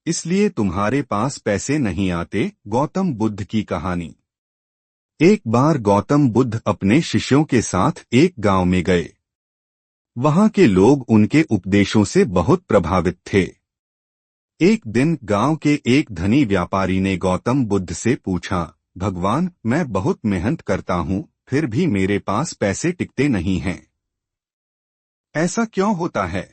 इसलिए तुम्हारे पास पैसे नहीं आते। गौतम बुद्ध की कहानी। एक बार गौतम बुद्ध अपने शिष्यों के साथ एक गांव में गए। वहां के लोग उनके उपदेशों से बहुत प्रभावित थे। एक दिन गांव के एक धनी व्यापारी ने गौतम बुद्ध से पूछा, भगवान, मैं बहुत मेहनत करता हूँ, फिर भी मेरे पास पैसे टिकते नहीं हैं। ऐसा क्यों होता है?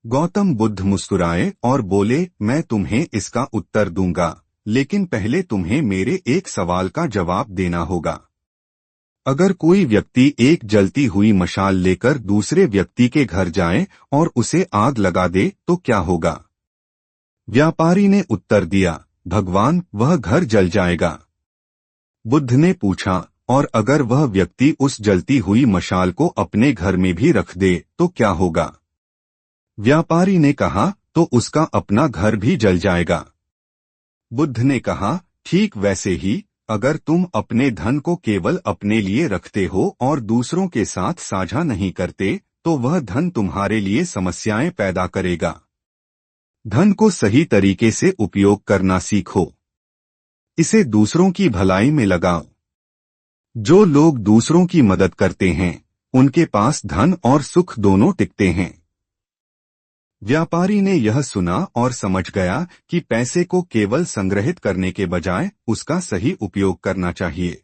गौतम बुद्ध मुस्कुराए और बोले, मैं तुम्हें इसका उत्तर दूंगा, लेकिन पहले तुम्हें मेरे एक सवाल का जवाब देना होगा। अगर कोई व्यक्ति एक जलती हुई मशाल लेकर दूसरे व्यक्ति के घर जाए और उसे आग लगा दे तो क्या होगा? व्यापारी ने उत्तर दिया, भगवान, वह घर जल जाएगा। बुद्ध ने पूछा, और अगर वह व्यक्ति उस जलती हुई मशाल को अपने घर में भी रख दे तो क्या होगा? व्यापारी ने कहा, तो उसका अपना घर भी जल जाएगा। बुद्ध ने कहा, ठीक वैसे ही अगर तुम अपने धन को केवल अपने लिए रखते हो और दूसरों के साथ साझा नहीं करते तो वह धन तुम्हारे लिए समस्याएं पैदा करेगा। धन को सही तरीके से उपयोग करना सीखो। इसे दूसरों की भलाई में लगाओ। जो लोग दूसरों की मदद करते हैं उनके पास धन और सुख दोनों टिकते हैं। व्यापारी ने यह सुना और समझ गया कि पैसे को केवल संग्रहित करने के बजाय उसका सही उपयोग करना चाहिए।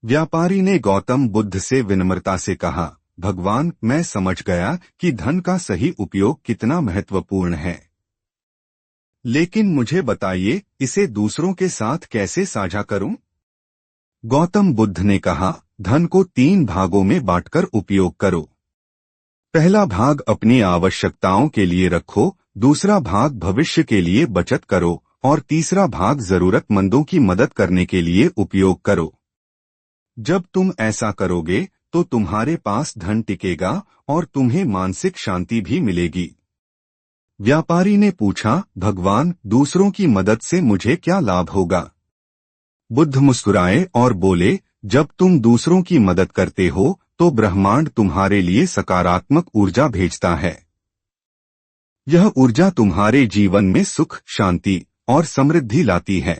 व्यापारी ने गौतम बुद्ध से विनम्रता से कहा, भगवान, मैं समझ गया कि धन का सही उपयोग कितना महत्वपूर्ण है, लेकिन मुझे बताइए, इसे दूसरों के साथ कैसे साझा करूं? गौतम बुद्ध ने कहा, धन को 3 भागों में बांटकर उपयोग करो। पहला भाग अपनी आवश्यकताओं के लिए रखो, दूसरा भाग भविष्य के लिए बचत करो और तीसरा भाग जरूरतमंदों की मदद करने के लिए उपयोग करो। जब तुम ऐसा करोगे तो तुम्हारे पास धन टिकेगा और तुम्हें मानसिक शांति भी मिलेगी। व्यापारी ने पूछा, भगवान, दूसरों की मदद से मुझे क्या लाभ होगा? बुद्ध मुस्कुराए और बोले, जब तुम दूसरों की मदद करते हो तो ब्रह्मांड तुम्हारे लिए सकारात्मक ऊर्जा भेजता है। यह ऊर्जा तुम्हारे जीवन में सुख, शांति और समृद्धि लाती है।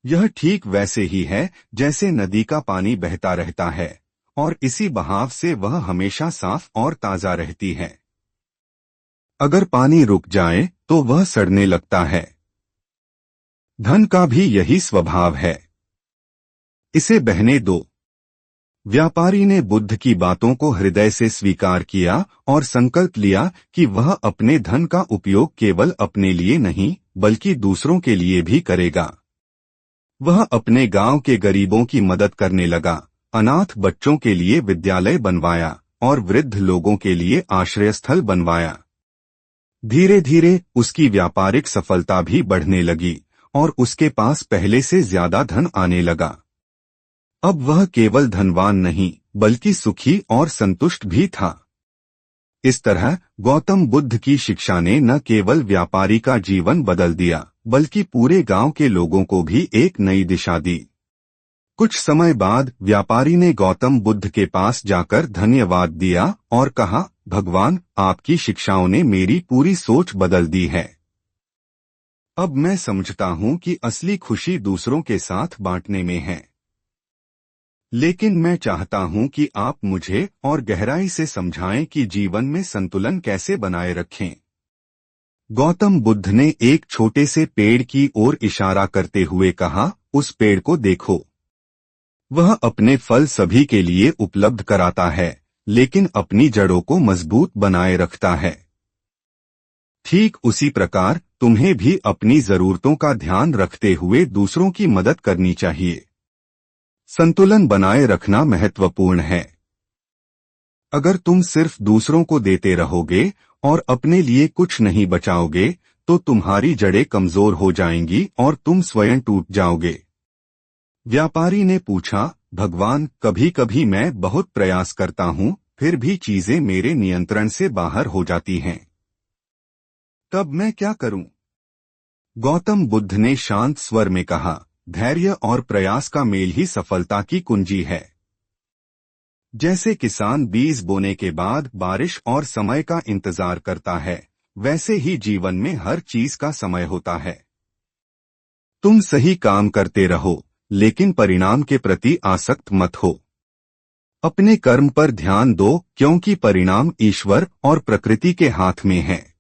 यह ठीक वैसे ही है जैसे नदी का पानी बहता रहता है और इसी बहाव से वह हमेशा साफ और ताजा रहती है। अगर पानी रुक जाए तो वह सड़ने लगता है। धन का भी यही स्वभाव है। इसे बहने दो। व्यापारी ने बुद्ध की बातों को हृदय से स्वीकार किया और संकल्प लिया कि वह अपने धन का उपयोग केवल अपने लिए नहीं बल्कि दूसरों के लिए भी करेगा। वह अपने गांव के गरीबों की मदद करने लगा, अनाथ बच्चों के लिए विद्यालय बनवाया और वृद्ध लोगों के लिए आश्रय स्थल बनवाया। धीरे धीरे उसकी व्यापारिक सफलता भी बढ़ने लगी और उसके पास पहले से ज्यादा धन आने लगा। अब वह केवल धनवान नहीं बल्कि सुखी और संतुष्ट भी था। इस तरह गौतम बुद्ध की शिक्षा ने न केवल व्यापारी का जीवन बदल दिया बल्कि पूरे गांव के लोगों को भी एक नई दिशा दी। कुछ समय बाद व्यापारी ने गौतम बुद्ध के पास जाकर धन्यवाद दिया और कहा, भगवान, आपकी शिक्षाओं ने मेरी पूरी सोच बदल दी है। अब मैं समझता हूं कि असली खुशी दूसरों के साथ बांटने में है। लेकिन मैं चाहता हूं कि आप मुझे और गहराई से समझाएं कि जीवन में संतुलन कैसे बनाए रखें। गौतम बुद्ध ने एक छोटे से पेड़ की ओर इशारा करते हुए कहा, उस पेड़ को देखो। वह अपने फल सभी के लिए उपलब्ध कराता है, लेकिन अपनी जड़ों को मजबूत बनाए रखता है। ठीक उसी प्रकार तुम्हें भी अपनी जरूरतों का ध्यान रखते हुए दूसरों की मदद करनी चाहिए। संतुलन बनाए रखना महत्वपूर्ण है। अगर तुम सिर्फ दूसरों को देते रहोगे और अपने लिए कुछ नहीं बचाओगे तो तुम्हारी जड़ें कमजोर हो जाएंगी और तुम स्वयं टूट जाओगे। व्यापारी ने पूछा, भगवान, कभी कभी मैं बहुत प्रयास करता हूँ फिर भी चीजें मेरे नियंत्रण से बाहर हो जाती हैं। तब मैं क्या करूं? गौतम बुद्ध ने शांत स्वर में कहा, धैर्य और प्रयास का मेल ही सफलता की कुंजी है। जैसे किसान बीज बोने के बाद बारिश और समय का इंतजार करता है, वैसे ही जीवन में हर चीज का समय होता है। तुम सही काम करते रहो, लेकिन परिणाम के प्रति आसक्त मत हो। अपने कर्म पर ध्यान दो, क्योंकि परिणाम ईश्वर और प्रकृति के हाथ में है।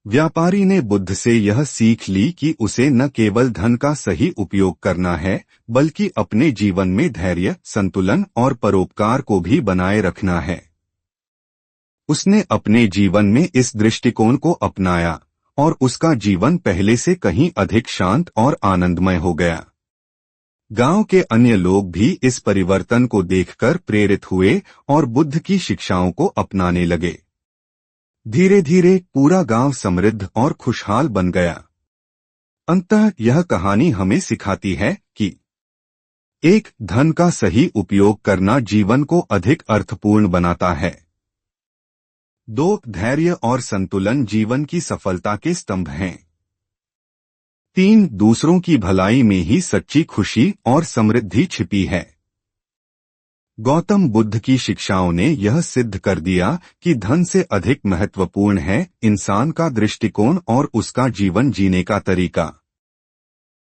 व्यापारी ने बुद्ध से यह सीख ली कि उसे न केवल धन का सही उपयोग करना है, बल्कि अपने जीवन में धैर्य, संतुलन और परोपकार को भी बनाए रखना है। उसने अपने जीवन में इस दृष्टिकोण को अपनाया और उसका जीवन पहले से कहीं अधिक शांत और आनंदमय हो गया। गांव के अन्य लोग भी इस परिवर्तन को देखकर प्रेरित हुए और बुद्ध की शिक्षाओं को अपनाने लगे। धीरे धीरे पूरा गांव समृद्ध और खुशहाल बन गया। अंततः यह कहानी हमें सिखाती है कि एक, धन का सही उपयोग करना जीवन को अधिक अर्थपूर्ण बनाता है। 2, धैर्य और संतुलन जीवन की सफलता के स्तंभ हैं। 3, दूसरों की भलाई में ही सच्ची खुशी और समृद्धि छिपी है। गौतम बुद्ध की शिक्षाओं ने यह सिद्ध कर दिया कि धन से अधिक महत्वपूर्ण है इंसान का दृष्टिकोण और उसका जीवन जीने का तरीका।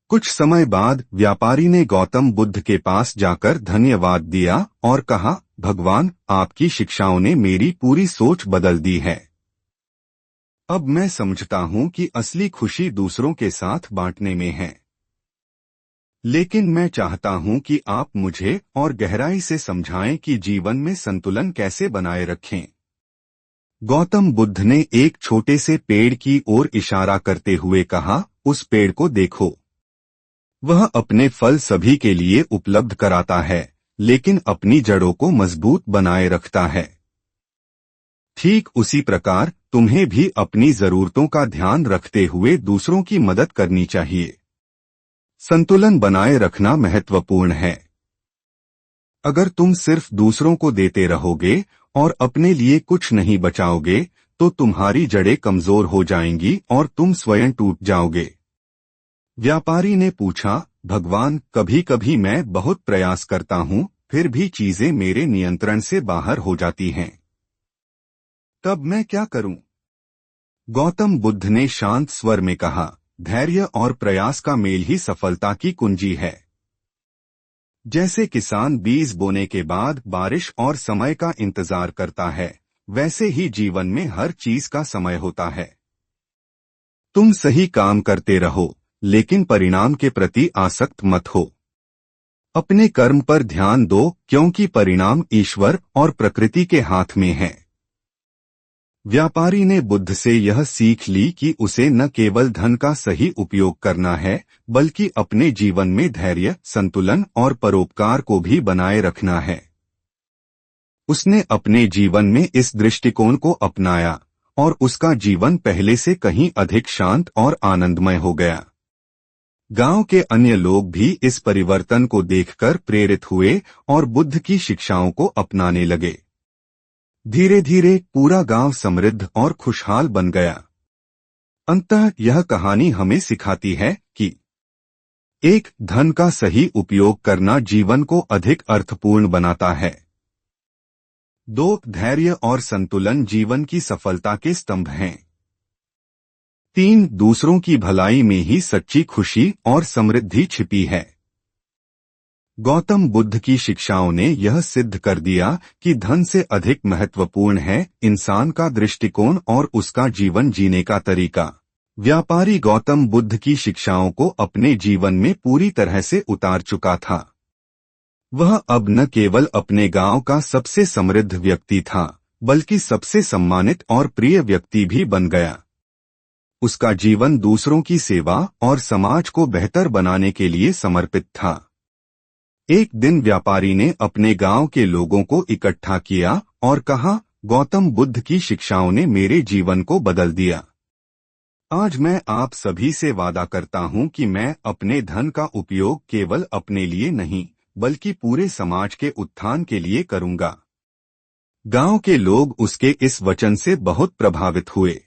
कुछ समय बाद व्यापारी ने गौतम बुद्ध के पास जाकर धन्यवाद दिया और कहा, भगवान, आपकी शिक्षाओं ने मेरी पूरी सोच बदल दी है। अब मैं समझता हूं कि असली खुशी दूसरों के साथ बांटने में है। लेकिन मैं चाहता हूं कि आप मुझे और गहराई से समझाएं कि जीवन में संतुलन कैसे बनाए रखें। गौतम बुद्ध ने एक छोटे से पेड़ की ओर इशारा करते हुए कहा, उस पेड़ को देखो। वह अपने फल सभी के लिए उपलब्ध कराता है, लेकिन अपनी जड़ों को मजबूत बनाए रखता है। ठीक उसी प्रकार तुम्हें भी अपनी जरूरतों का ध्यान रखते हुए दूसरों की मदद करनी चाहिए। संतुलन बनाए रखना महत्वपूर्ण है। अगर तुम सिर्फ दूसरों को देते रहोगे और अपने लिए कुछ नहीं बचाओगे, तो तुम्हारी जड़ें कमजोर हो जाएंगी और तुम स्वयं टूट जाओगे। व्यापारी ने पूछा, भगवान, कभी कभी मैं बहुत प्रयास करता हूं, फिर भी चीजें मेरे नियंत्रण से बाहर हो जाती हैं। तब मैं क्या करूं? गौतम बुद्ध ने शांत स्वर में कहा, धैर्य और प्रयास का मेल ही सफलता की कुंजी है। जैसे किसान बीज बोने के बाद बारिश और समय का इंतजार करता है, वैसे ही जीवन में हर चीज का समय होता है। तुम सही काम करते रहो, लेकिन परिणाम के प्रति आसक्त मत हो। अपने कर्म पर ध्यान दो, क्योंकि परिणाम ईश्वर और प्रकृति के हाथ में है। व्यापारी ने बुद्ध से यह सीख ली कि उसे न केवल धन का सही उपयोग करना है, बल्कि अपने जीवन में धैर्य, संतुलन और परोपकार को भी बनाए रखना है। उसने अपने जीवन में इस दृष्टिकोण को अपनाया और उसका जीवन पहले से कहीं अधिक शांत और आनंदमय हो गया। गांव के अन्य लोग भी इस परिवर्तन को देखकर प्रेरित हुए और बुद्ध की शिक्षाओं को अपनाने लगे। धीरे धीरे पूरा गांव समृद्ध और खुशहाल बन गया। अंततः यह कहानी हमें सिखाती है कि एक, धन का सही उपयोग करना जीवन को अधिक अर्थपूर्ण बनाता है। 2, धैर्य और संतुलन जीवन की सफलता के स्तंभ हैं। 3, दूसरों की भलाई में ही सच्ची खुशी और समृद्धि छिपी है। गौतम बुद्ध की शिक्षाओं ने यह सिद्ध कर दिया कि धन से अधिक महत्वपूर्ण है इंसान का दृष्टिकोण और उसका जीवन जीने का तरीका। व्यापारी गौतम बुद्ध की शिक्षाओं को अपने जीवन में पूरी तरह से उतार चुका था। वह अब न केवल अपने गांव का सबसे समृद्ध व्यक्ति था, बल्कि सबसे सम्मानित और प्रिय व्यक्ति भी बन गया। उसका जीवन दूसरों की सेवा और समाज को बेहतर बनाने के लिए समर्पित था। एक दिन व्यापारी ने अपने गांव के लोगों को इकट्ठा किया और कहा, गौतम बुद्ध की शिक्षाओं ने मेरे जीवन को बदल दिया। आज मैं आप सभी से वादा करता हूं कि मैं अपने धन का उपयोग केवल अपने लिए नहीं, बल्कि पूरे समाज के उत्थान के लिए करूंगा। गांव के लोग उसके इस वचन से बहुत प्रभावित हुए।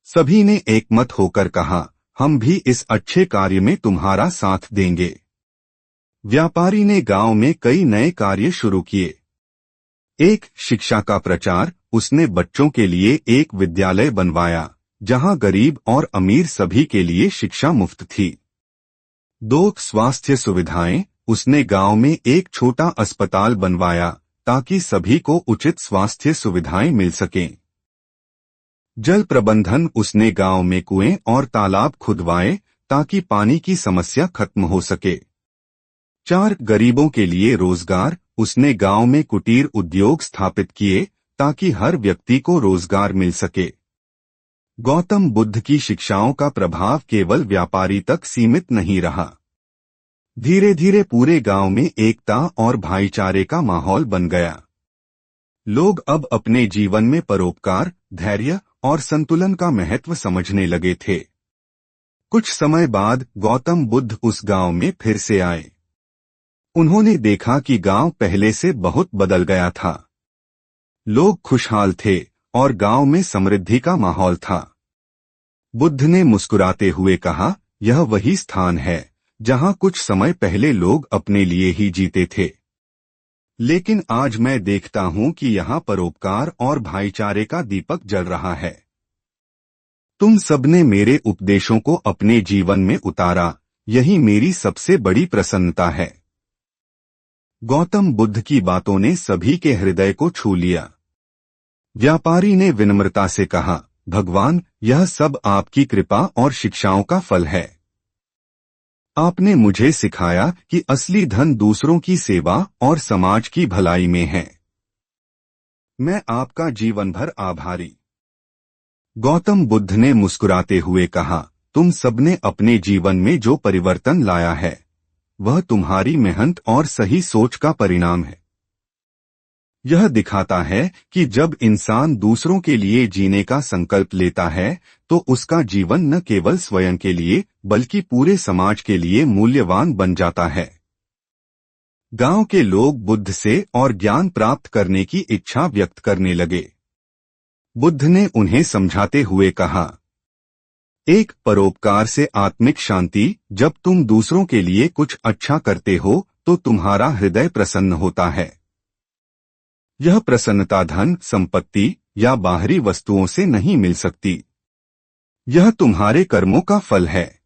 सभी ने एकमत होकर कहा, हम भी इस अच्छे कार्य में तुम्हारा साथ देंगे। व्यापारी ने गांव में कई नए कार्य शुरू किए। एक, शिक्षा का प्रचार। उसने बच्चों के लिए एक विद्यालय बनवाया जहां गरीब और अमीर सभी के लिए शिक्षा मुफ्त थी। 2, स्वास्थ्य सुविधाएं। उसने गांव में एक छोटा अस्पताल बनवाया ताकि सभी को उचित स्वास्थ्य सुविधाएं मिल सकें। जल प्रबंधन। उसने गांव में कुएं और तालाब खुदवाए ताकि पानी की समस्या खत्म हो सके। 4, गरीबों के लिए रोजगार। उसने गांव में कुटीर उद्योग स्थापित किए ताकि हर व्यक्ति को रोजगार मिल सके। गौतम बुद्ध की शिक्षाओं का प्रभाव केवल व्यापारी तक सीमित नहीं रहा। धीरे धीरे पूरे गांव में एकता और भाईचारे का माहौल बन गया। लोग अब अपने जीवन में परोपकार, धैर्य और संतुलन का महत्व समझने लगे थे। कुछ समय बाद गौतम बुद्ध उस गांव में फिर से आए। उन्होंने देखा कि गांव पहले से बहुत बदल गया था। लोग खुशहाल थे और गांव में समृद्धि का माहौल था। बुद्ध ने मुस्कुराते हुए कहा, यह वही स्थान है जहां कुछ समय पहले लोग अपने लिए ही जीते थे, लेकिन आज मैं देखता हूं कि यहां परोपकार और भाईचारे का दीपक जल रहा है। तुम सबने मेरे उपदेशों को अपने जीवन में उतारा, यही मेरी सबसे बड़ी प्रसन्नता है। गौतम बुद्ध की बातों ने सभी के हृदय को छू लिया। व्यापारी ने विनम्रता से कहा, भगवान, यह सब आपकी कृपा और शिक्षाओं का फल है। आपने मुझे सिखाया कि असली धन दूसरों की सेवा और समाज की भलाई में है। मैं आपका जीवन भर आभारी। गौतम बुद्ध ने मुस्कुराते हुए कहा, तुम सबने अपने जीवन में जो परिवर्तन लाया है वह तुम्हारी मेहनत और सही सोच का परिणाम है। यह दिखाता है कि जब इंसान दूसरों के लिए जीने का संकल्प लेता है तो उसका जीवन न केवल स्वयं के लिए बल्कि पूरे समाज के लिए मूल्यवान बन जाता है। गांव के लोग बुद्ध से और ज्ञान प्राप्त करने की इच्छा व्यक्त करने लगे। बुद्ध ने उन्हें समझाते हुए कहा, एक, परोपकार से आत्मिक शांति। जब तुम दूसरों के लिए कुछ अच्छा करते हो तो तुम्हारा हृदय प्रसन्न होता है। यह प्रसन्नता धन, संपत्ति या बाहरी वस्तुओं से नहीं मिल सकती, यह तुम्हारे कर्मों का फल है।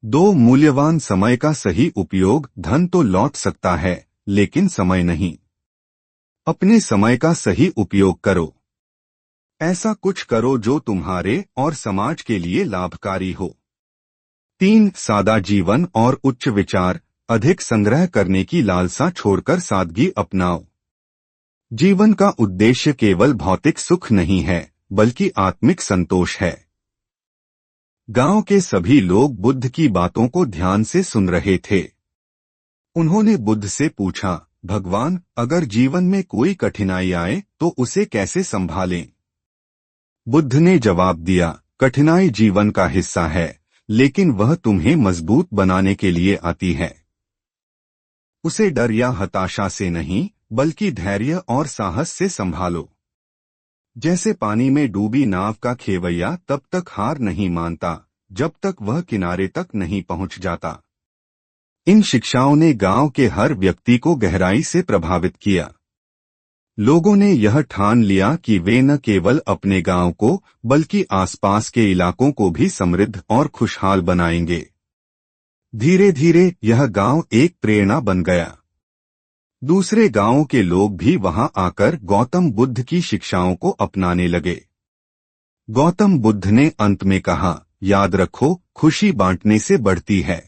2, मूल्यवान समय का सही उपयोग। धन तो लौट सकता है लेकिन समय नहीं। अपने समय का सही उपयोग करो। ऐसा कुछ करो जो तुम्हारे और समाज के लिए लाभकारी हो। 3, सादा जीवन और उच्च विचार। अधिक संग्रह करने की लालसा छोड़कर सादगी अपनाओ। जीवन का उद्देश्य केवल भौतिक सुख नहीं है बल्कि आत्मिक संतोष है। गांव के सभी लोग बुद्ध की बातों को ध्यान से सुन रहे थे। उन्होंने बुद्ध से पूछा, भगवान, अगर जीवन में कोई कठिनाई आए तो उसे कैसे संभालें? बुद्ध ने जवाब दिया, कठिनाई जीवन का हिस्सा है लेकिन वह तुम्हें मजबूत बनाने के लिए आती है। उसे डर या हताशा से नहीं बल्कि धैर्य और साहस से संभालो। जैसे पानी में डूबी नाव का खेवैया तब तक हार नहीं मानता जब तक वह किनारे तक नहीं पहुंच जाता। इन शिक्षाओं ने गांव के हर व्यक्ति को गहराई से प्रभावित किया। लोगों ने यह ठान लिया कि वे न केवल अपने गांव को बल्कि आसपास के इलाकों को भी समृद्ध और खुशहाल बनाएंगे। धीरे धीरे यह गांव एक प्रेरणा बन गया। दूसरे गांवों के लोग भी वहां आकर गौतम बुद्ध की शिक्षाओं को अपनाने लगे। गौतम बुद्ध ने अंत में कहा, याद रखो, खुशी बांटने से बढ़ती है।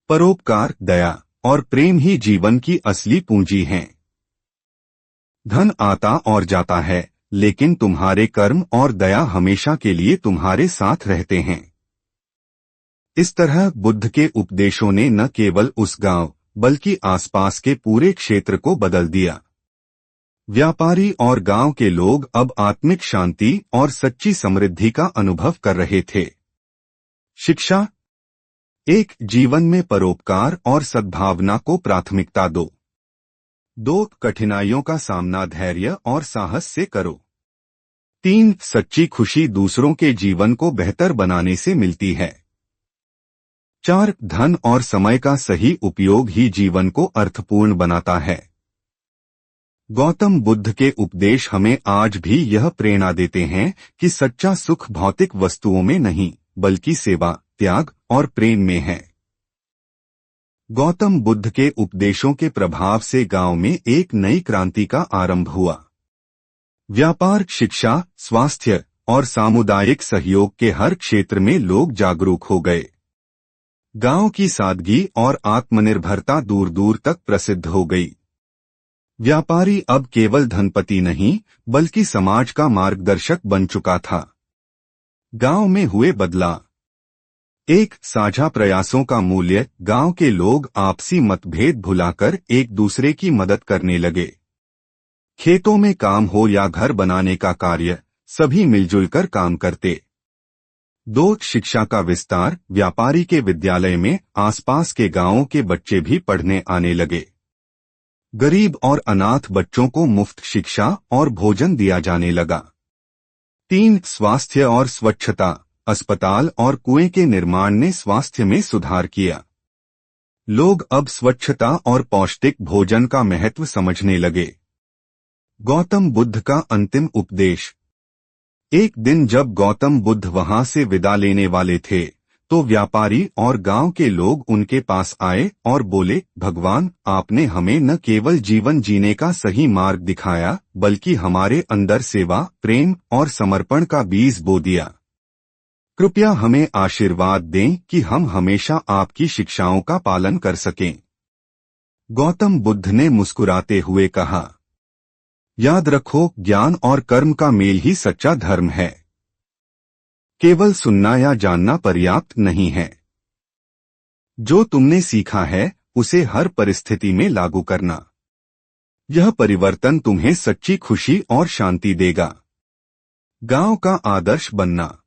परोपकार, दया और प्रेम ही जीवन की असली पूंजी हैं। धन आता और जाता है लेकिन तुम्हारे कर्म और दया हमेशा के लिए तुम्हारे साथ रहते हैं। इस तरह बुद्ध के उपदेशों ने न केवल उस गांव बल्कि आसपास के पूरे क्षेत्र को बदल दिया। व्यापारी और गांव के लोग अब आत्मिक शांति और सच्ची समृद्धि का अनुभव कर रहे थे। शिक्षा। 1, जीवन में परोपकार और सद्भावना को प्राथमिकता दो। 2, कठिनाइयों का सामना धैर्य और साहस से करो। 3, सच्ची खुशी दूसरों के जीवन को बेहतर बनाने से मिलती है। 4, धन और समय का सही उपयोग ही जीवन को अर्थपूर्ण बनाता है। गौतम बुद्ध के उपदेश हमें आज भी यह प्रेरणा देते हैं कि सच्चा सुख भौतिक वस्तुओं में नहीं, बल्कि सेवा, त्याग और प्रेम में है। गौतम बुद्ध के उपदेशों के प्रभाव से गांव में एक नई क्रांति का आरंभ हुआ। व्यापार, शिक्षा, स्वास्थ्य और सामुदायिक सहयोग के हर क्षेत्र में लोग जागरूक हो गए। गांव की सादगी और आत्मनिर्भरता दूर दूर तक प्रसिद्ध हो गई। व्यापारी अब केवल धनपति नहीं, बल्कि समाज का मार्गदर्शक बन चुका था। गांव में हुए बदलाव। एक, साझा प्रयासों का मूल्य। गांव के लोग आपसी मतभेद भुलाकर एक दूसरे की मदद करने लगे। खेतों में काम हो या घर बनाने का कार्य, सभी मिलजुल कर काम करते। 2, शिक्षा का विस्तार। व्यापारी के विद्यालय में आसपास के गांवों के बच्चे भी पढ़ने आने लगे। गरीब और अनाथ बच्चों को मुफ्त शिक्षा और भोजन दिया जाने लगा। 3, स्वास्थ्य और स्वच्छता। अस्पताल और कुएं के निर्माण ने स्वास्थ्य में सुधार किया। लोग अब स्वच्छता और पौष्टिक भोजन का महत्व समझने लगे। गौतम बुद्ध का अंतिम उपदेश। एक दिन जब गौतम बुद्ध वहां से विदा लेने वाले थे, तो व्यापारी और गांव के लोग उनके पास आए और बोले, भगवान, आपने हमें न केवल जीवन जीने का सही मार्ग दिखाया, बल्कि हमारे अंदर सेवा, प्रेम और समर्पण का बीज बो दिया। कृपया हमें आशीर्वाद दें कि हम हमेशा आपकी शिक्षाओं का पालन कर सकें। गौतम बुद्ध ने मुस्कुराते हुए कहा, याद रखो, ज्ञान और कर्म का मेल ही सच्चा धर्म है। केवल सुनना या जानना पर्याप्त नहीं है। जो तुमने सीखा है, उसे हर परिस्थिति में लागू करना। यह परिवर्तन तुम्हें सच्ची खुशी और शांति देगा। गांव का आदर्श बनना।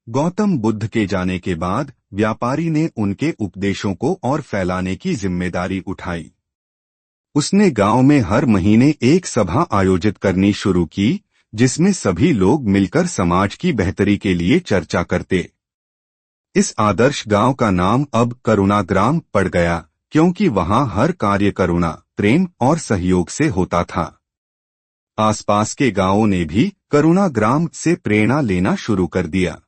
गौतम बुद्ध के जाने के बाद व्यापारी ने उनके उपदेशों को और फैलाने की जिम्मेदारी उठाई। उसने गांव में हर महीने एक सभा आयोजित करनी शुरू की, जिसमें सभी लोग मिलकर समाज की बेहतरी के लिए चर्चा करते। इस आदर्श गांव का नाम अब करुणाग्राम पड़ गया, क्योंकि वहां हर कार्य करुणा, प्रेम और सहयोग से होता था। आसपास के गांवों ने भी करुणाग्राम से प्रेरणा लेना शुरू कर दिया।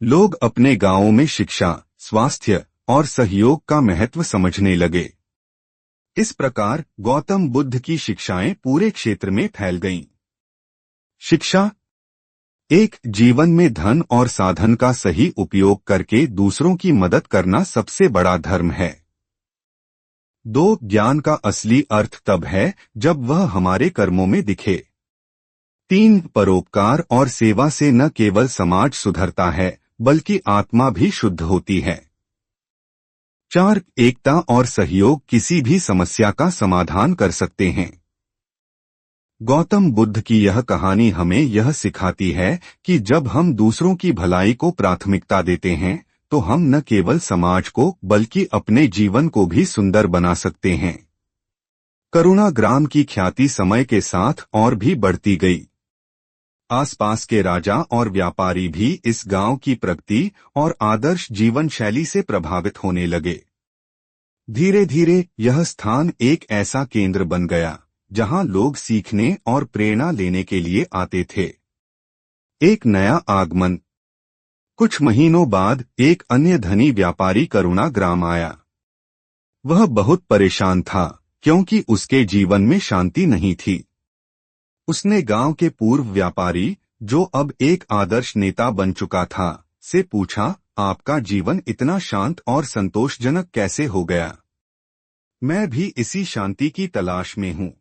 लोग अपने गांवों में शिक्षा, स्वास्थ्य और सहयोग का महत्व समझने लगे। इस प्रकार गौतम बुद्ध की शिक्षाएं पूरे क्षेत्र में फैल गईं। शिक्षा। एक, जीवन में धन और साधन का सही उपयोग करके दूसरों की मदद करना सबसे बड़ा धर्म है। 2, ज्ञान का असली अर्थ तब है जब वह हमारे कर्मों में दिखे। 3, परोपकार और सेवा से न केवल समाज सुधरता है, बल्कि आत्मा भी शुद्ध होती है। 4, एकता और सहयोग किसी भी समस्या का समाधान कर सकते हैं। गौतम बुद्ध की यह कहानी हमें यह सिखाती है कि जब हम दूसरों की भलाई को प्राथमिकता देते हैं, तो हम न केवल समाज को बल्कि अपने जीवन को भी सुंदर बना सकते हैं। करुणाग्राम की ख्याति समय के साथ और भी बढ़ती गई। आसपास के राजा और व्यापारी भी इस गांव की प्रगति और आदर्श जीवन शैली से प्रभावित होने लगे। धीरे धीरे यह स्थान एक ऐसा केंद्र बन गया जहां लोग सीखने और प्रेरणा लेने के लिए आते थे। एक नया आगमन। कुछ महीनों बाद एक अन्य धनी व्यापारी करुणाग्राम आया। वह बहुत परेशान था, क्योंकि उसके जीवन में शांति नहीं थी। उसने गांव के पूर्व व्यापारी, जो अब एक आदर्श नेता बन चुका था, से पूछा, आपका जीवन इतना शांत और संतोषजनक कैसे हो गया? मैं भी इसी शांति की तलाश में हूँ।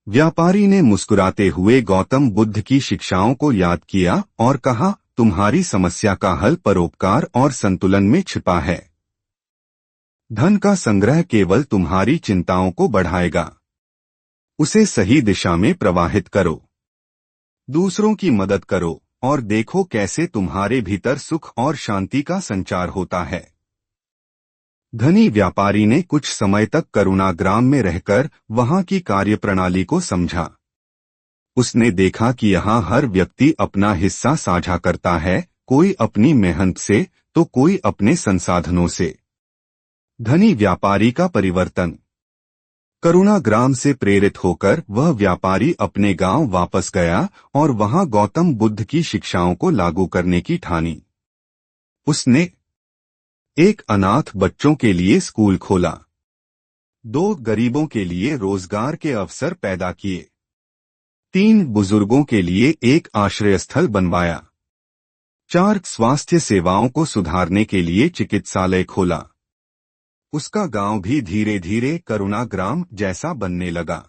व्यापारी ने मुस्कुराते हुए गौतम बुद्ध की शिक्षाओं को याद किया और कहा, तुम्हारी समस्या का हल परोपकार और संतुलन में छिपा है। धन का संग्रह केवल तुम्हारी चिंताओं को बढ़ाएगा। उसे सही दिशा में प्रवाहित करो। दूसरों की मदद करो और देखो कैसे तुम्हारे भीतर सुख और शांति का संचार होता है। धनी व्यापारी ने कुछ समय तक करुणाग्राम में रहकर वहां की कार्यप्रणाली को समझा। उसने देखा कि यहाँ हर व्यक्ति अपना हिस्सा साझा करता है, कोई अपनी मेहनत से तो कोई अपने संसाधनों से। धनी व्यापारी का परिवर्तन। करुणाग्राम से प्रेरित होकर वह व्यापारी अपने गांव वापस गया और वहां गौतम बुद्ध की शिक्षाओं को लागू करने की ठानी। उसने एक अनाथ बच्चों के लिए स्कूल खोला, 2 गरीबों के लिए रोजगार के अवसर पैदा किए, 3 बुजुर्गों के लिए एक आश्रय स्थल बनवाया, 4 स्वास्थ्य सेवाओं को सुधारने के लिए चिकित्सालय खोला। उसका गांव भी धीरे धीरे करुणाग्राम जैसा बनने लगा।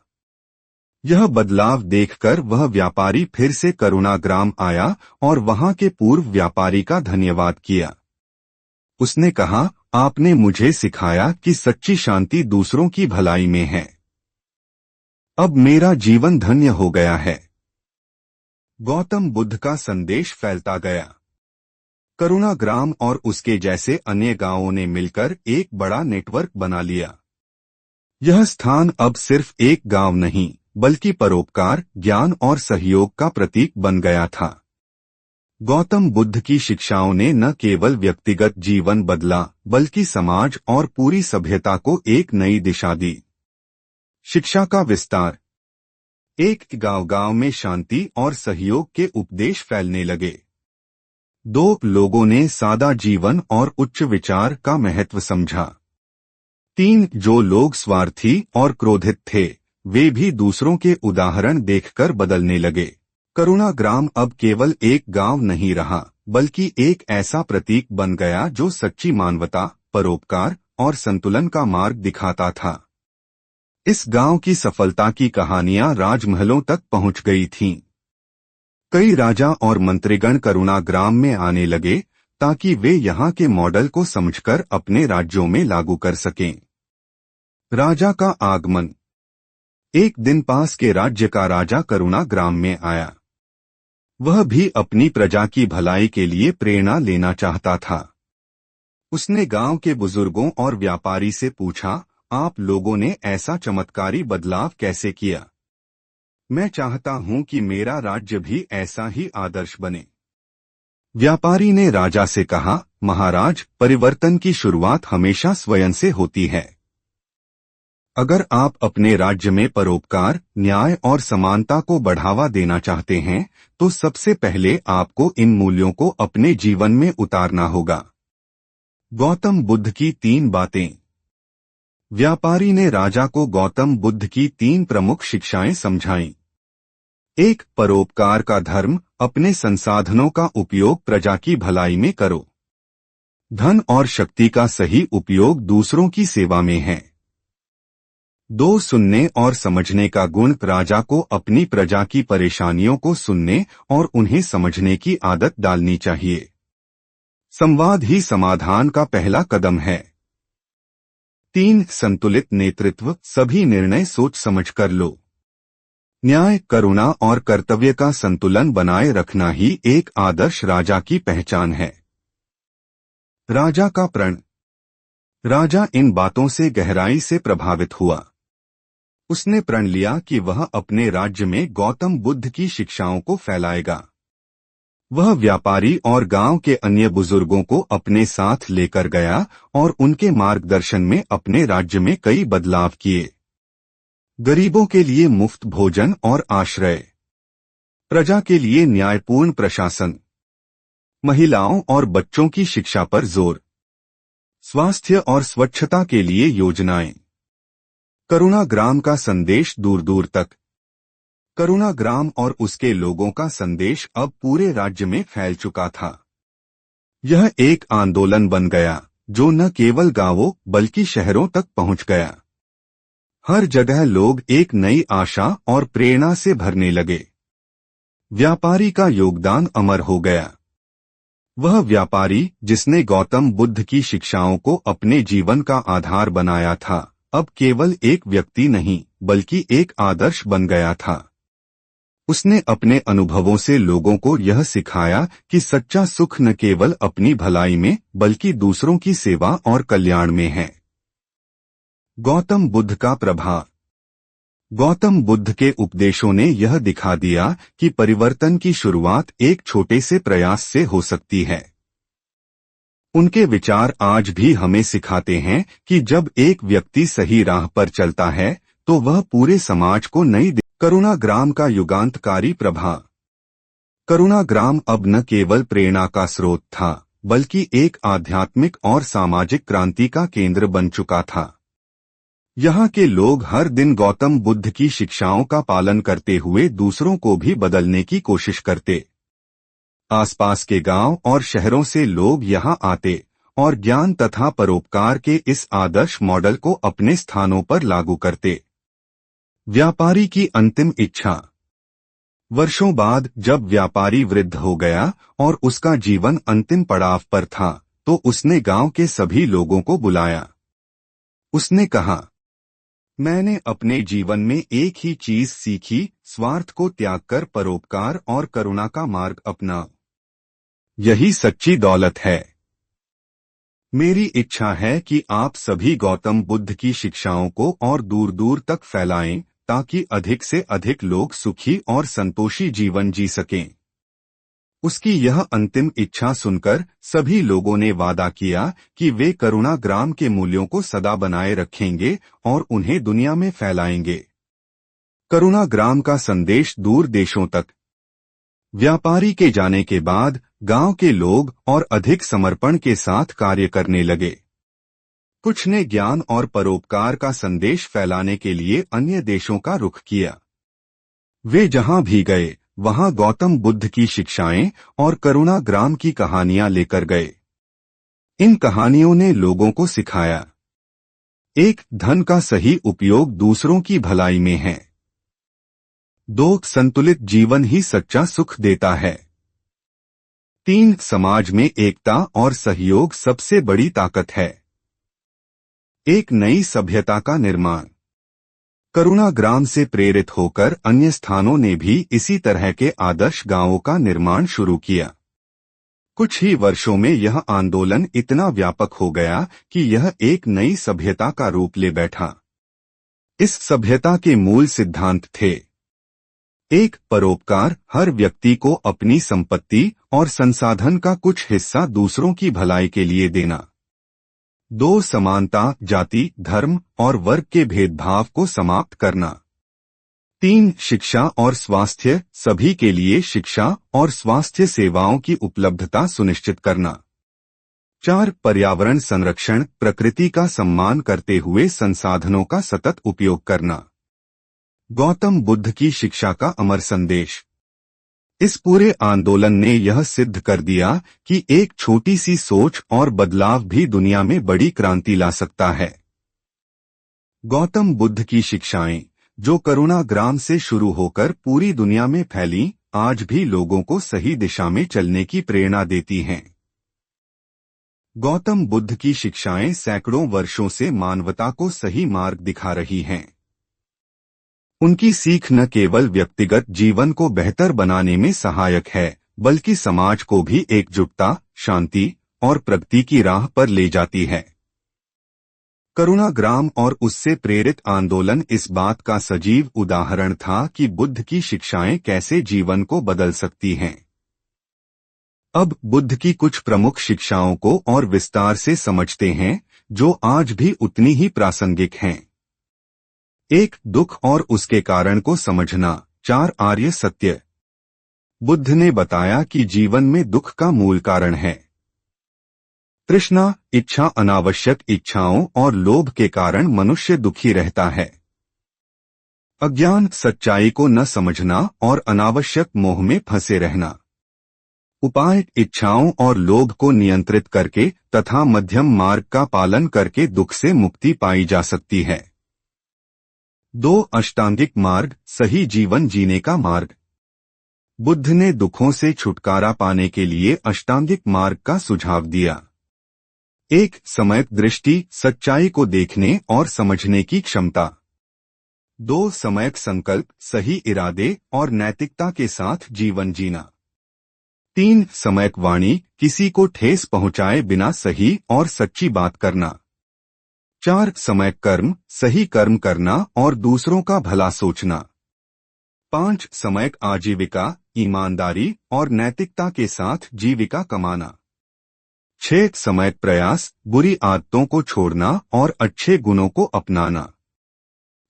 यह बदलाव देखकर वह व्यापारी फिर से करुणाग्राम आया और वहां के पूर्व व्यापारी का धन्यवाद किया। उसने कहा, आपने मुझे सिखाया कि सच्ची शांति दूसरों की भलाई में है। अब मेरा जीवन धन्य हो गया है। गौतम बुद्ध का संदेश फैलता गया। करुणाग्राम और उसके जैसे अन्य गांवों ने मिलकर एक बड़ा नेटवर्क बना लिया। यह स्थान अब सिर्फ एक गांव नहीं, बल्कि परोपकार, ज्ञान और सहयोग का प्रतीक बन गया था। गौतम बुद्ध की शिक्षाओं ने न केवल व्यक्तिगत जीवन बदला, बल्कि समाज और पूरी सभ्यता को एक नई दिशा दी। शिक्षा का विस्तार। एक गांव-गांव में शांति और सहयोग के उपदेश फैलने लगे। 2 लोगों ने सादा जीवन और उच्च विचार का महत्व समझा। 3 जो लोग स्वार्थी और क्रोधित थे, वे भी दूसरों के उदाहरण देखकर बदलने लगे। करुणाग्राम अब केवल एक गांव नहीं रहा, बल्कि एक ऐसा प्रतीक बन गया जो सच्ची मानवता, परोपकार और संतुलन का मार्ग दिखाता था। इस गांव की सफलता की कहानियां राजमहलों तक पहुंच गई थीं। कई राजा और मंत्रीगण करुणाग्राम में आने लगे ताकि वे यहाँ के मॉडल को समझकर अपने राज्यों में लागू कर सकें। राजा का आगमन। एक दिन पास के राज्य का राजा करुणाग्राम में आया। वह भी अपनी प्रजा की भलाई के लिए प्रेरणा लेना चाहता था। उसने गांव के बुजुर्गों और व्यापारी से पूछा, आप लोगों ने ऐसा चमत्कारी बदलाव कैसे किया? मैं चाहता हूं कि मेरा राज्य भी ऐसा ही आदर्श बने। व्यापारी ने राजा से कहा, महाराज, परिवर्तन की शुरुआत हमेशा स्वयं से होती है। अगर आप अपने राज्य में परोपकार, न्याय और समानता को बढ़ावा देना चाहते हैं, तो सबसे पहले आपको इन मूल्यों को अपने जीवन में उतारना होगा। गौतम बुद्ध की 3 बातें। व्यापारी ने राजा को गौतम बुद्ध की 3 प्रमुख शिक्षाएं समझाईं। 1. परोपकार का धर्म, अपने संसाधनों का उपयोग प्रजा की भलाई में करो। धन और शक्ति का सही उपयोग दूसरों की सेवा में है। 2. सुनने और समझने का गुण, राजा को अपनी प्रजा की परेशानियों को सुनने और उन्हें समझने की आदत डालनी चाहिए। संवाद ही समाधान का पहला कदम है। 3. संतुलित नेतृत्व, सभी निर्णय सोच समझ कर लो। न्याय, करुणा और कर्तव्य का संतुलन बनाए रखना ही एक आदर्श राजा की पहचान है। राजा का प्रण। राजा इन बातों से गहराई से प्रभावित हुआ। उसने प्रण लिया कि वह अपने राज्य में गौतम बुद्ध की शिक्षाओं को फैलाएगा। वह व्यापारी और गांव के अन्य बुजुर्गों को अपने साथ लेकर गया और उनके मार्गदर्शन में अपने राज्य में कई बदलाव किए। गरीबों के लिए मुफ्त भोजन और आश्रय, प्रजा के लिए न्यायपूर्ण प्रशासन, महिलाओं और बच्चों की शिक्षा पर जोर, स्वास्थ्य और स्वच्छता के लिए योजनाएं। करुणाग्राम का संदेश दूर दूर तक। करुणाग्राम और उसके लोगों का संदेश अब पूरे राज्य में फैल चुका था। यह एक आंदोलन बन गया जो न केवल गांवों बल्कि शहरों तक पहुंच गया। हर जगह लोग एक नई आशा और प्रेरणा से भरने लगे। व्यापारी का योगदान अमर हो गया। वह व्यापारी जिसने गौतम बुद्ध की शिक्षाओं को अपने जीवन का आधार बनाया था, अब केवल एक व्यक्ति नहीं बल्कि एक आदर्श बन गया था। उसने अपने अनुभवों से लोगों को यह सिखाया कि सच्चा सुख न केवल अपनी भलाई में बल्कि दूसरों की सेवा और कल्याण में है। गौतम बुद्ध का प्रभाव। गौतम बुद्ध के उपदेशों ने यह दिखा दिया कि परिवर्तन की शुरुआत एक छोटे से प्रयास से हो सकती है। उनके विचार आज भी हमें सिखाते हैं कि जब एक व्यक्ति सही राह पर चलता है तो वह पूरे समाज को नई करुणाग्राम का युगांतकारी प्रभाव। करुणाग्राम अब न केवल प्रेरणा का स्रोत था, बल्कि एक आध्यात्मिक और सामाजिक क्रांति का केंद्र बन चुका था। यहाँ के लोग हर दिन गौतम बुद्ध की शिक्षाओं का पालन करते हुए दूसरों को भी बदलने की कोशिश करते। आसपास के गांव और शहरों से लोग यहाँ आते और ज्ञान तथा परोपकार के इस आदर्श मॉडल को अपने स्थानों पर लागू करते। व्यापारी की अंतिम इच्छा। वर्षों बाद जब व्यापारी वृद्ध हो गया और उसका जीवन अंतिम पड़ाव पर था, तो उसने गांव के सभी लोगों को बुलाया। उसने कहा, मैंने अपने जीवन में एक ही चीज सीखी, स्वार्थ को त्याग कर परोपकार और करुणा का मार्ग अपनाओ। यही सच्ची दौलत है। मेरी इच्छा है कि आप सभी गौतम बुद्ध की शिक्षाओं को और दूर दूर तक फैलाएं, ताकि अधिक से अधिक लोग सुखी और संतोषी जीवन जी सकें। उसकी यह अंतिम इच्छा सुनकर सभी लोगों ने वादा किया कि वे करुणाग्राम के मूल्यों को सदा बनाए रखेंगे और उन्हें दुनिया में फैलाएंगे। करुणाग्राम का संदेश दूर देशों तक। व्यापारी के जाने के बाद गांव के लोग और अधिक समर्पण के साथ कार्य करने लगे। कुछ ने ज्ञान और परोपकार का संदेश फैलाने के लिए अन्य देशों का रुख किया। वे जहां भी गए, वहां गौतम बुद्ध की शिक्षाएं और करुणाग्राम की कहानियां लेकर गए। इन कहानियों ने लोगों को सिखाया, एक, धन का सही उपयोग दूसरों की भलाई में है। 2, संतुलित जीवन ही सच्चा सुख देता है। 3, समाज में एकता और सहयोग सबसे बड़ी ताकत है। एक नई सभ्यता का निर्माण। करुणाग्राम से प्रेरित होकर अन्य स्थानों ने भी इसी तरह के आदर्श गांवों का निर्माण शुरू किया। कुछ ही वर्षों में यह आंदोलन इतना व्यापक हो गया कि यह एक नई सभ्यता का रूप ले बैठा। इस सभ्यता के मूल सिद्धांत थे, एक, परोपकार, हर व्यक्ति को अपनी संपत्ति और संसाधन का कुछ हिस्सा दूसरों की भलाई के लिए देना। 2, समानता, जाति, धर्म और वर्ग के भेदभाव को समाप्त करना। 3, शिक्षा और स्वास्थ्य, सभी के लिए शिक्षा और स्वास्थ्य सेवाओं की उपलब्धता सुनिश्चित करना। 4, पर्यावरण संरक्षण, प्रकृति का सम्मान करते हुए संसाधनों का सतत उपयोग करना। गौतम बुद्ध की शिक्षा का अमर संदेश। इस पूरे आंदोलन ने यह सिद्ध कर दिया कि एक छोटी सी सोच और बदलाव भी दुनिया में बड़ी क्रांति ला सकता है। गौतम बुद्ध की शिक्षाएं, जो करुणाग्राम से शुरू होकर पूरी दुनिया में फैलीं, आज भी लोगों को सही दिशा में चलने की प्रेरणा देती हैं। गौतम बुद्ध की शिक्षाएं सैकड़ों वर्षों से मानवता को सही मार्ग दिखा रही हैं। उनकी सीख न केवल व्यक्तिगत जीवन को बेहतर बनाने में सहायक है, बल्कि समाज को भी एकजुटता, शांति और प्रगति की राह पर ले जाती है। करुणाग्राम और उससे प्रेरित आंदोलन इस बात का सजीव उदाहरण था कि बुद्ध की शिक्षाएं कैसे जीवन को बदल सकती हैं। अब बुद्ध की कुछ प्रमुख शिक्षाओं को और विस्तार से समझते हैं, जो आज भी उतनी ही प्रासंगिक हैं। 1, दुख और उसके कारण को समझना। 4, आर्य सत्य। बुद्ध ने बताया कि जीवन में दुख का मूल कारण है तृष्णा, इच्छा, अनावश्यक इच्छाओं और लोभ के कारण मनुष्य दुखी रहता है। अज्ञान, सच्चाई को न समझना और अनावश्यक मोह में फंसे रहना। उपाय, इच्छाओं और लोभ को नियंत्रित करके तथा मध्यम मार्ग का पालन करके दुख से मुक्ति पाई जा सकती है। 2, अष्टांगिक मार्ग, सही जीवन जीने का मार्ग। बुद्ध ने दुखों से छुटकारा पाने के लिए अष्टांगिक मार्ग का सुझाव दिया। 1, सम्यक दृष्टि, सच्चाई को देखने और समझने की क्षमता। 2, सम्यक संकल्प, सही इरादे और नैतिकता के साथ जीवन जीना। 3, सम्यक वाणी, किसी को ठेस पहुंचाए बिना सही और सच्ची बात करना। 4, सम्यक कर्म, सही कर्म करना और दूसरों का भला सोचना। 5, सम्यक आजीविका, ईमानदारी और नैतिकता के साथ जीविका कमाना। 6, सम्यक प्रयास, बुरी आदतों को छोड़ना और अच्छे गुणों को अपनाना।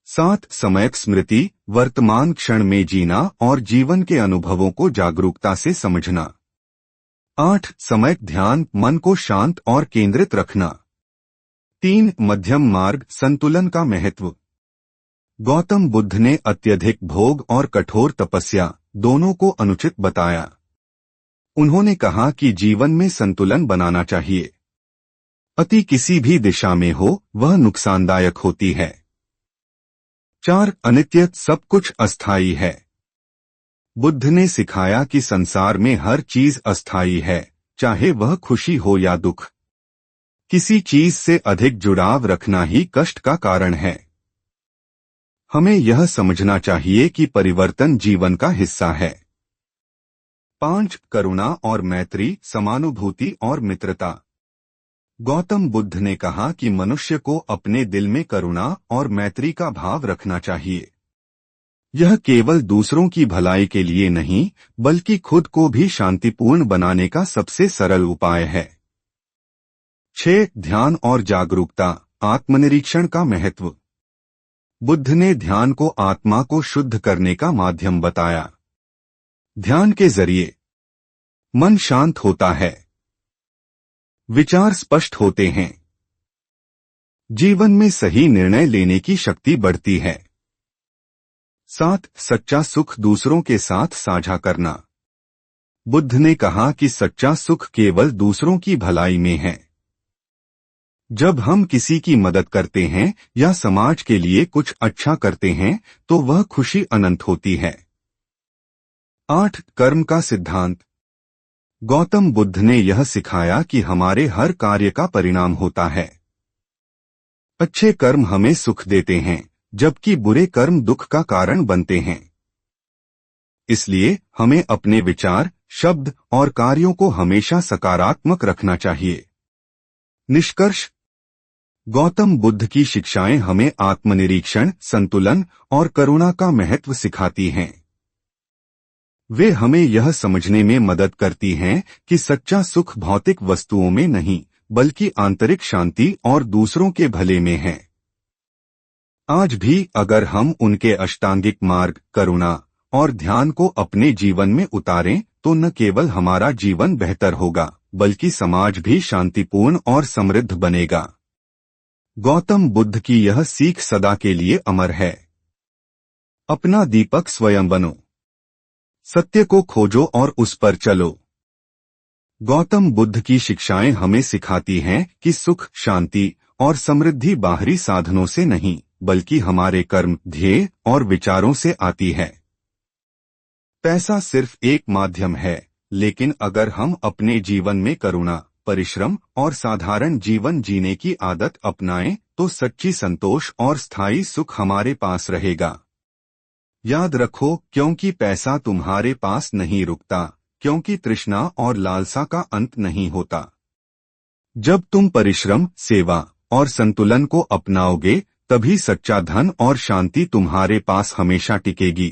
7 सम्यक स्मृति, वर्तमान क्षण में जीना और जीवन के अनुभवों को जागरूकता से समझना। 8 सम्यक ध्यान, मन को शांत और केंद्रित रखना। 3 मध्यम मार्ग, संतुलन का महत्व। गौतम बुद्ध ने अत्यधिक भोग और कठोर तपस्या दोनों को अनुचित बताया। उन्होंने कहा कि जीवन में संतुलन बनाना चाहिए। अति किसी भी दिशा में हो वह नुकसानदायक होती है। 4 अनित्य, सब कुछ अस्थायी है। बुद्ध ने सिखाया कि संसार में हर चीज अस्थायी है, चाहे वह खुशी हो या दुख। किसी चीज से अधिक जुड़ाव रखना ही कष्ट का कारण है। हमें यह समझना चाहिए कि परिवर्तन जीवन का हिस्सा है। 5 करुणा और मैत्री, समानुभूति और मित्रता। गौतम बुद्ध ने कहा कि मनुष्य को अपने दिल में करुणा और मैत्री का भाव रखना चाहिए। यह केवल दूसरों की भलाई के लिए नहीं, बल्कि खुद को भी शांतिपूर्ण बनाने का सबसे सरल उपाय है। 6 ध्यान और जागरूकता, आत्मनिरीक्षण का महत्व। बुद्ध ने ध्यान को आत्मा को शुद्ध करने का माध्यम बताया। ध्यान के जरिए मन शांत होता है, विचार स्पष्ट होते हैं, जीवन में सही निर्णय लेने की शक्ति बढ़ती है। 7 सच्चा सुख, दूसरों के साथ साझा करना। बुद्ध ने कहा कि सच्चा सुख केवल दूसरों की भलाई में है। जब हम किसी की मदद करते हैं या समाज के लिए कुछ अच्छा करते हैं तो वह खुशी अनंत होती है। 8 कर्म का सिद्धांत। गौतम बुद्ध ने यह सिखाया कि हमारे हर कार्य का परिणाम होता है। अच्छे कर्म हमें सुख देते हैं, जबकि बुरे कर्म दुख का कारण बनते हैं। इसलिए हमें अपने विचार, शब्द और कार्यों को हमेशा सकारात्मक रखना चाहिए। निष्कर्ष, गौतम बुद्ध की शिक्षाएं हमें आत्मनिरीक्षण, संतुलन और करुणा का महत्व सिखाती हैं। वे हमें यह समझने में मदद करती हैं कि सच्चा सुख भौतिक वस्तुओं में नहीं, बल्कि आंतरिक शांति और दूसरों के भले में है। आज भी अगर हम उनके अष्टांगिक मार्ग, करुणा और ध्यान को अपने जीवन में उतारें तो न केवल हमारा जीवन बेहतर होगा, बल्कि समाज भी शांतिपूर्ण और समृद्ध बनेगा। गौतम बुद्ध की यह सीख सदा के लिए अमर है। अपना दीपक स्वयं बनो, सत्य को खोजो और उस पर चलो। गौतम बुद्ध की शिक्षाएं हमें सिखाती हैं कि सुख, शांति और समृद्धि बाहरी साधनों से नहीं, बल्कि हमारे कर्म, ध्येय और विचारों से आती है। पैसा सिर्फ एक माध्यम है, लेकिन अगर हम अपने जीवन में करुणा, परिश्रम और साधारण जीवन जीने की आदत अपनाएं तो सच्ची संतोष और स्थायी सुख हमारे पास रहेगा। याद रखो, क्योंकि पैसा तुम्हारे पास नहीं रुकता, क्योंकि तृष्णा और लालसा का अंत नहीं होता। जब तुम परिश्रम, सेवा और संतुलन को अपनाओगे, तभी सच्चा धन और शांति तुम्हारे पास हमेशा टिकेगी।